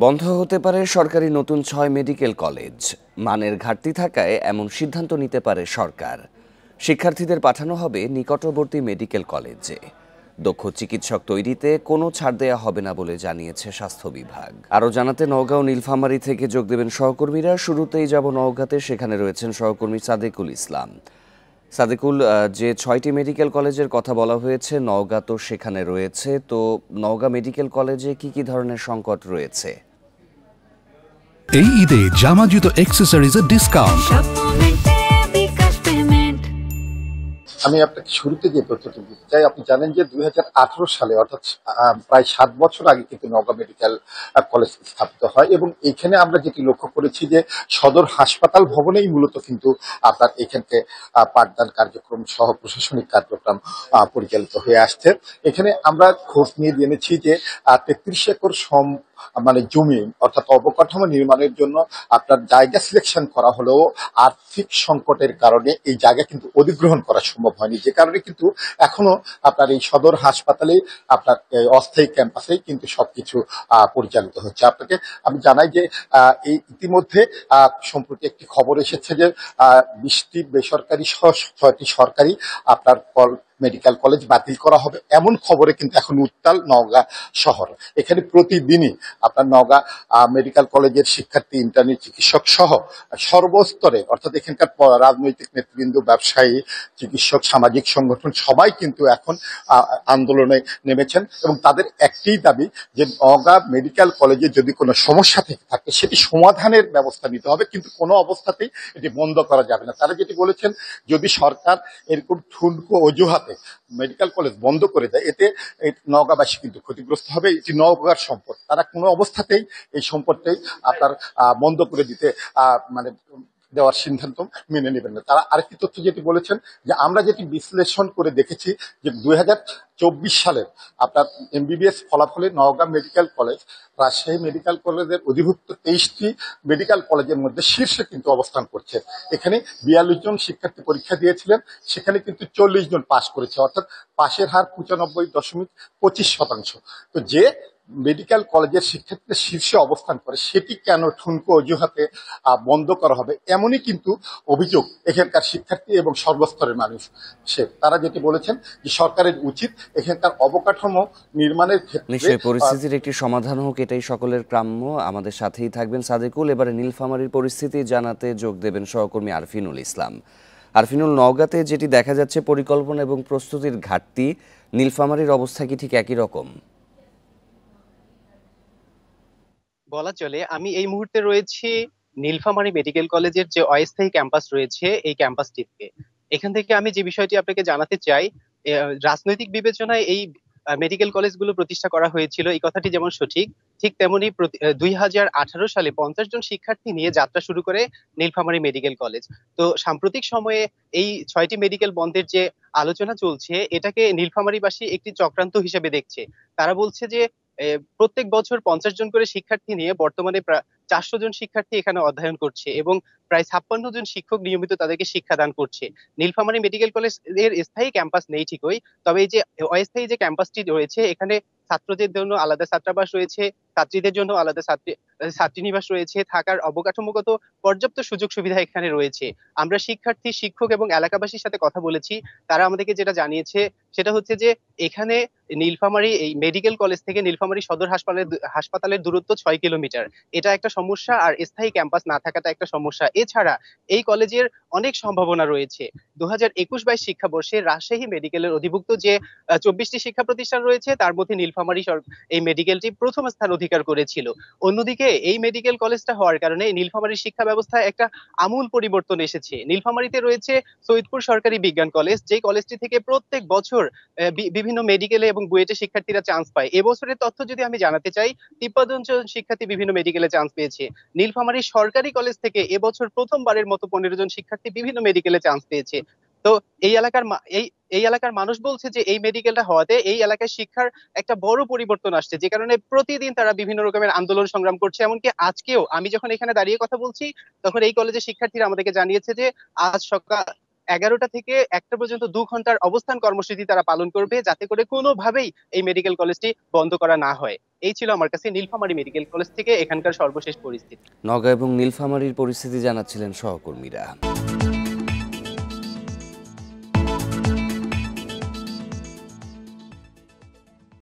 বন্ধ হতে পারে সরকারি নতুন ৬ মেডিকেল কলেজ। মানের ঘাটতি থাকায় এমন সিদ্ধান্ত নিতে পারে সরকার। শিক্ষার্থীদের পাঠানো হবে নিকটবর্তী মেডিকেল কলেজে। দক্ষ চিকিৎসক তৈরিতে কোনো ছাড় দেয়া হবে না বলে জানিয়েছে স্বাস্থ্য বিভাগ। আরও জানাতে নওগাঁ ও নীলফামারী থেকে যোগ দেবেন সহকর্মীরা। শুরুতেই যাব নওগাঁতে, সেখানে রয়েছেন সহকর্মী সাদেকুল ইসলাম। সাদেকুল, যে ৬টি মেডিকেল কলেজের কথা বলা হয়েছে, নওগাঁ তো সেখানে রয়েছে, তো নওগাঁ মেডিকেল কলেজে কি কি ধরনের সংকট রয়েছে? এই ঈদে জামা জুতো অ্যাক্সেসরিজের ডিসকাউন্ট। আমি আপনাকে শুরুতে যে তথ্যটি দিতে চাই, আপনি জানেন যে 2018 সালে অর্থাৎ প্রায় 7 বছর আগে কিন্তু নওগাঁ মেডিকেল কলেজ স্থাপিত হয় এবং এখানে আমরা যেটি লক্ষ্য করেছি যে সদর হাসপাতাল ভবনেই মূলত কিন্তু আপনার এখানকে পাঠদান কার্যক্রম সহ প্রশাসনিক কার্যক্রম পরিচালিত হয়ে আসছে। এখানে আমরা খোঁজ নিয়ে জেনেছি যে 33 একর মানে জমি অর্থাৎ অবকাঠামো নির্মাণের জন্য আপনার জায়গা সিলেকশন করা হলেও আর্থিক সংকটের কারণে এই জায়গা কিন্তু অধিগ্রহণ করা সম্ভব হয়নি, যে কারণে কিন্তু এখনো আপনার এই সদর হাসপাতালে আপনার অস্থায়ী ক্যাম্পাসেই কিন্তু সবকিছু পরিচালিত হচ্ছে। আপনাকে আমি জানাই যে এই ইতিমধ্যে সম্প্রতি একটি খবর এসেছে যে 20টি বেসরকারি সহ 6টি সরকারি আপনার মেডিকেল কলেজ বাতিল করা হবে, এমন খবরে কিন্তু এখন উত্তাল নওগাঁ শহর। এখানে প্রতিদিনই আপনার নওগাঁ মেডিকেল কলেজের শিক্ষার্থী, ইন্টার্নি, চিকিৎসক সহ সর্বস্তরে অর্থাৎ এখানকার রাজনৈতিক নেতৃবৃন্দ, ব্যবসায়ী, চিকিৎসক, সামাজিক সংগঠন সবাই কিন্তু এখন আন্দোলনে নেমেছেন এবং তাদের একটাই দাবি যে নওগাঁ মেডিকেল কলেজে যদি কোনো সমস্যা থেকে থাকে সেটি সমাধানের ব্যবস্থা নিতে হবে, কিন্তু কোনো অবস্থাতেই এটি বন্ধ করা যাবে না। তারা যেটি বলেছেন, যদি সরকার এরকম ঠুনকো অজুহাতে মেডিকেল কলেজ বন্ধ করে দেয়, এতে নওগাঁবাসী কিন্তু ক্ষতিগ্রস্ত হবে। এটি নওগাঁর সম্পদ, তারা কোনো অবস্থাতেই এই সম্পদটাই আপনার বন্ধ করে দিতে মানে দেওয়ার সিদ্ধান্ত মেনে নেবেন না। তারা আরেকটি তথ্য যেটি বলেছেন যে আমরা যেটি বিশ্লেষণ করে দেখেছি যে 2024 সালের আপনার এমবিবিএস ফলাফলে Naogaon medical college Rajshahi medical কলেজের অধিভুক্ত 23টি মেডিকেল কলেজের মধ্যে শীর্ষে কিন্তু অবস্থান করছে। এখানে 42 জন শিক্ষার্থী পরীক্ষা দিয়েছিলেন, সেখানে কিন্তু 40 জন পাশ করেছে, অর্থাৎ পাশের হার 95.25%। তো যে মেডিকেল কলেজের শিক্ষার্থীদের শীর্ষে অবস্থান করে সেটি কেন ঠুনকো অজুহাতে বন্ধ করা হবে, এমনই কিন্তু অভিযোগ এখানকার শিক্ষার্থী এবং সর্বস্তরের মানুষ। তারা যেটি বলেছেন যে সরকারের উচিত এখানকার অবকাঠামো নির্মাণের ক্ষেত্রে নিশ্চয়ই পরিস্থিতির একটি সমাধান হোক, এটাই সকলের কাম্য। আমাদের সাথেই থাকবেন সাদেকুল। এবারে নীলফামারীর পরিস্থিতি জানাতে যোগ দেবেন সহকর্মী আরফিনুল ইসলাম। আরফিনুল, নওগাঁতে যেটি দেখা যাচ্ছে পরিকল্পনা এবং প্রস্তুতির ঘাটতি, নীলফামারীর অবস্থা কি ঠিক একই রকম? বলা চলে। আমি এই মুহূর্তে রয়েছি নীলফামারী মেডিকেল কলেজের যে অস্থায়ী ক্যাম্পাস রয়েছে এই ক্যাম্পাসটিতে। এখান থেকে আমি যে বিষয়টি আপনাকে জানাতে চাই, রাজনৈতিক বিবেচনায় এই মেডিকেল কলেজগুলো প্রতিষ্ঠা করা হয়েছিল, এই কথাটি যেমন সঠিক, ঠিক তেমনি 2018 সালে 50 জন শিক্ষার্থী নিয়ে যাত্রা শুরু করে নীলফামারী মেডিকেল কলেজ। তো সাম্প্রতিক সময়ে এই 6টি মেডিকেল বন্ধের যে আলোচনা চলছে, এটাকে নীলফামারীবাসী একটি চক্রান্ত হিসেবে দেখছে। তারা বলছে যে প্রত্যেক বছর 50 জন করে শিক্ষার্থী নিয়ে বর্তমানে প্রায় 400 জন শিক্ষার্থী এখানে অধ্যয়ন করছে এবং প্রায় 56 জন শিক্ষক নিয়মিত তাদেরকে শিক্ষাদান করছে। নীলফামারী মেডিকেল কলেজ এর স্থায়ী ক্যাম্পাস নেই ঠিকই, তবে এই যে অস্থায়ী যে ক্যাম্পাসটি রয়েছে, এখানে ছাত্রদের জন্য আলাদা ছাত্রাবাস রয়েছে, ছাত্রীদের জন্য আলাদা ছাত্রীনিবাস রয়েছে, থাকার অবকাঠামোগত পর্যাপ্ত সুযোগ সুবিধা এখানে রয়েছে। আমরা শিক্ষার্থী, শিক্ষক এবং এলাকাবাসীর সাথে কথা বলেছি, তারা আমাদেরকে যেটা জানিয়েছে সেটা হচ্ছে যে এখানে নীলফামারী এই মেডিকেল কলেজ থেকে নীলফামারী সদর হাসপাতালের দূরত্ব 6 কিলোমিটার। এটা একটা সমস্যা, আর স্থায়ী ক্যাম্পাস না থাকাটা একটা সমস্যা। এছাড়া এই কলেজের অনেক সম্ভাবনা রয়েছে। 2021-22 শিক্ষাবর্ষে রাজশাহী মেডিকেলের অধিভুক্ত যে 24টি শিক্ষা প্রতিষ্ঠান রয়েছে, তার মধ্যে নীলফামারী এই মেডিকেলটি প্রথম স্থান অধিকার করেছিল। অন্যদিকে এই মেডিকেল কলেজটা হওয়ার কারণে নীলফামারীর শিক্ষা ব্যবস্থায় একটা আমূল পরিবর্তন এসেছে। নীলফামারীতে রয়েছে সৈয়দপুর সরকারি বিজ্ঞান কলেজ, যে কলেজটি থেকে প্রত্যেক বছর বিভিন্ন মেডিকেলে এবং বুয়েটে শিক্ষার্থীরা চান্স পায়। এবছরের তথ্য যদি আমি জানাতে চাই, 53 জন শিক্ষার্থী বিভিন্ন মেডিকেলে চান্স পেয়েছে। নীলফামারী সরকারি কলেজ থেকে এবছর প্রথমবারের মতো 15 জন শিক্ষার্থী বিভিন্ন মেডিকেলে চান্স পেয়েছে। তো এই এলাকার এই এলাকার মানুষ বলছে যে এই মেডিকেলটা হওয়াতে এই এলাকায় শিক্ষার একটা বড় পরিবর্তন আসছে, যে কারণে প্রতিদিন তারা বিভিন্ন রকমের আন্দোলন সংগ্রাম করছে। এমনকি আজকেও আমি যখন এখানে দাঁড়িয়ে কথা বলছি, তখন এই কলেজের শিক্ষার্থীরা আমাদেরকে জানিয়েছে যে আজ সকাল 11টা থেকে 1টা পর্যন্ত 2 ঘন্টার অবস্থান কর্মসূচি তারা পালন করবে, যাতে করে কোনোভাবেই এই মেডিকেল কলেজটি বন্ধ করা না হয়। এই ছিল আমার কাছে নীলফামারী মেডিকেল কলেজ থেকে এখানকার সর্বশেষ পরিস্থিতি। নওগাঁ এবং নীলফামারীর পরিস্থিতি জানাচ্ছিলেন সহকর্মীরা।